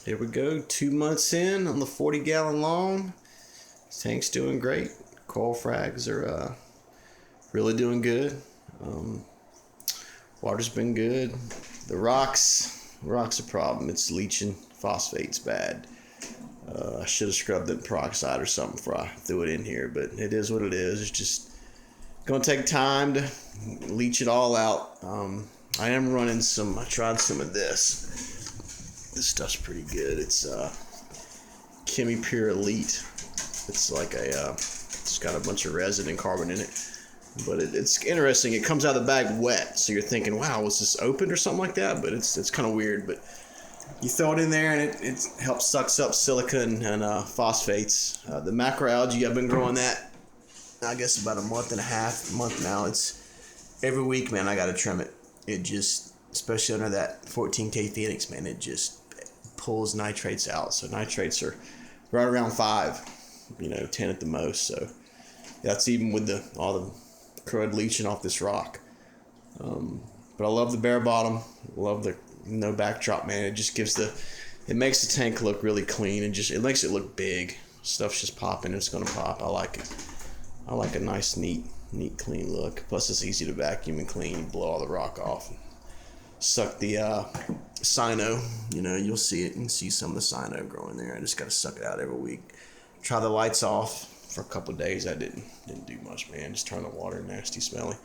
Here we go, 2 months in on the 40-gallon long. Tank's doing great. Coral frags are really doing good. Water's been good. The rock's a problem. It's leaching. Phosphate's bad. I should have scrubbed it in peroxide or something before I threw it in here, but it is what it is. It's just gonna take time to leach it all out. I am running I tried some of this. This stuff's pretty good. It's Chemi Pure Elite. It's like it's got a bunch of resin and carbon in it. But it's interesting. It comes out of the bag wet, so you're thinking, wow, was this opened or something like that? But it's kind of weird. But you throw it in there, and it helps sucks up silica and phosphates. The macroalgae, I've been growing that, I guess, about a month now. It's every week, man, I got to trim it. It just, especially under that 14K Phoenix, man, it just pulls nitrates out. So nitrates are right around 5, 10 at the most. So that's even with all the crud leaching off this rock. But I love the bare bottom. Love the no backdrop, man. It just it makes the tank look really clean, and it makes it look big. Stuff's just popping. It's gonna pop. I like it. I like a nice, neat, clean look. Plus, it's easy to vacuum and clean. You blow all the rock off. Suck the cyano. You'll see it. You can see some of the cyano growing there. I just gotta suck it out every week. Try the lights off for a couple of days. I didn't do much, man. Just turn the water nasty, smelly.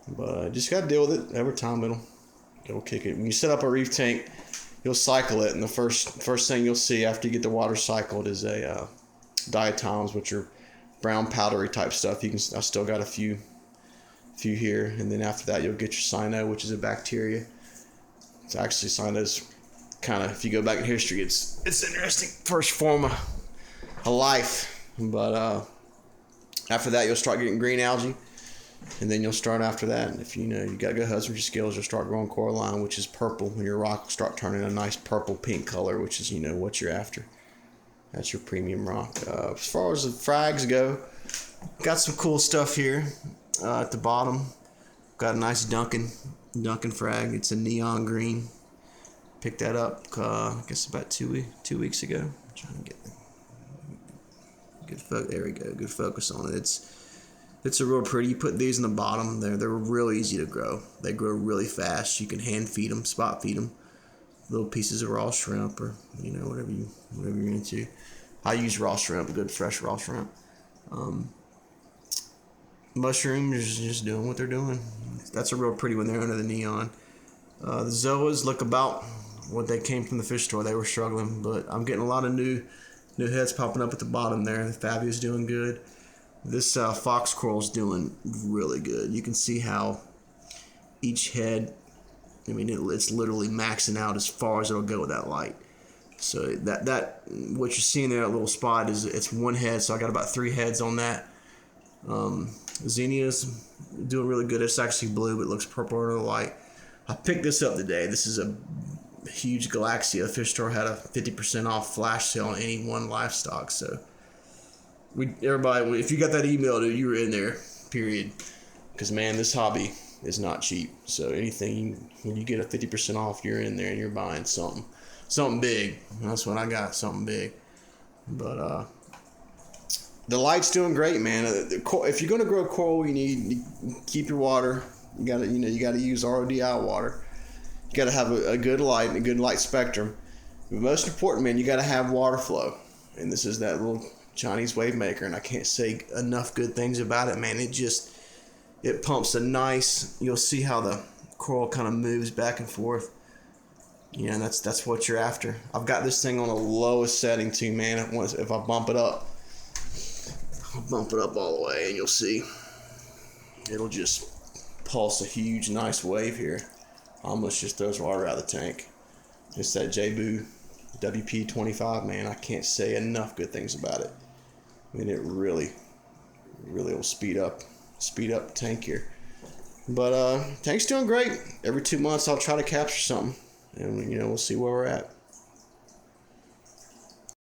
But just gotta deal with it. Every time it'll kick it. When you set up a reef tank, you'll cycle it, and the first thing you'll see after you get the water cycled is a diatoms, which are brown powdery type stuff. I still got a few here, and then after that you'll get your cyano, which is a bacteria. It's actually cyano's kind of, if you go back in history, it's interesting first form of life. But after that you'll start getting green algae, and then you'll start after that. And if you got good husbandry skills, you'll start growing coralline, which is purple, and your rock will start turning a nice purple pink color, which is what you're after. That's your premium rock. As far as the frags go, got some cool stuff here at the bottom. Got a nice Duncan frag. It's a neon green. Picked that up I guess about 2 weeks ago. I'm trying to get good focus. There we go. Good focus on it. It's a real pretty. You put these in the bottom. They're real easy to grow. They grow really fast. You can hand feed them, spot feed them. Little pieces of raw shrimp, or whatever you're into. I use raw shrimp, good fresh raw shrimp. Mushrooms just doing what they're doing. That's a real pretty one there under the neon. The zoas look about what they came from the fish store. They were struggling, but I'm getting a lot of new heads popping up at the bottom there. The Fabia's doing good. This fox coral's doing really good. You can see how each head, it's literally maxing out as far as it'll go with that light. So that what you're seeing there, that little spot, it's one head. So I got about 3 heads on that. Xenia's doing really good. It's actually blue, but it looks purple under the light. I picked this up today. This is a huge galaxea. The fish store had a 50% off flash sale on any one livestock. So everybody, if you got that email, dude, you were in there. Period. Because man, this hobby is not cheap. So when you get a 50% off, you're in there and you're buying something big. That's what I got, something big. But the light's doing great, man. If you're gonna grow coral, you need to keep your water. You gotta use RODI water. You gotta have a good light and a good light spectrum. But most important, man, you gotta have water flow. And this is that little Chinese wave maker, and I can't say enough good things about it, man. It pumps a nice. You'll see how the coral kind of moves back and forth. And that's what you're after. I've got this thing on the lowest setting too, man. If I bump it up, I'll bump it up all the way, and you'll see it'll just pulse a huge, nice wave here. Almost just throws water out of the tank. It's that Jabu WP25, man. I can't say enough good things about it. It really will speed up the tank here. But tank's doing great. Every 2 months I'll try to capture something, and we'll see where we're at.